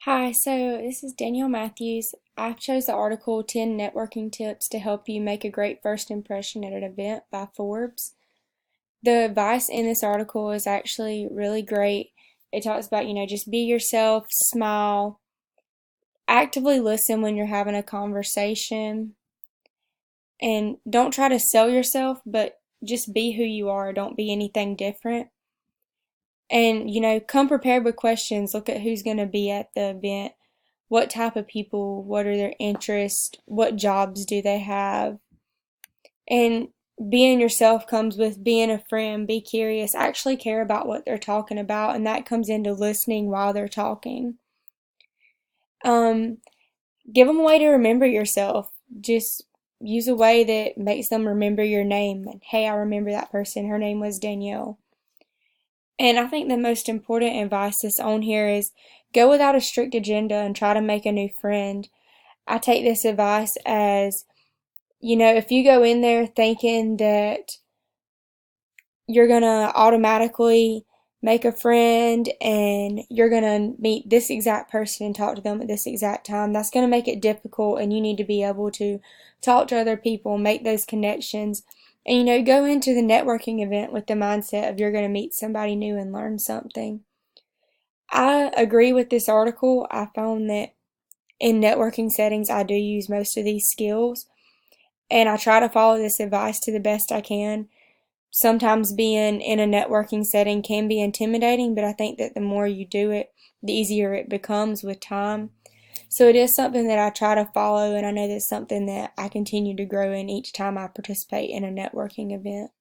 Hi, so this is Danielle Matthews. I chose the article 10 Networking Tips to Help You Make a Great First Impression at an Event by Forbes. The advice in this article is actually really great. It talks about, just be yourself, smile, actively listen when you're having a conversation, and don't try to sell yourself, but just be who you are. Don't be anything different. And, come prepared with questions. Look at who's going to be at the event. What type of people? What are their interests? What jobs do they have? And being yourself comes with being a friend. Be curious. Actually care about what they're talking about. And that comes into listening while they're talking. Um, Give them a way to remember yourself. Just use a way that makes them remember your name. And, hey, I remember that person. Her name was Danielle. And I think the most important advice that's on here is go without a strict agenda and try to make a new friend. I take this advice as, if you go in there thinking that you're going to automatically make a friend and you're going to meet this exact person and talk to them at this exact time, that's going to make it difficult, and you need to be able to talk to other people, make those connections, and go into the networking event with the mindset of you're going to meet somebody new and learn something. I agree with this article. I found that in networking settings, I do use most of these skills, and I try to follow this advice to the best I can. Sometimes being in a networking setting can be intimidating, but I think that the more you do it, the easier it becomes with time. So it is something that I try to follow, and I know that's something that I continue to grow in each time I participate in a networking event.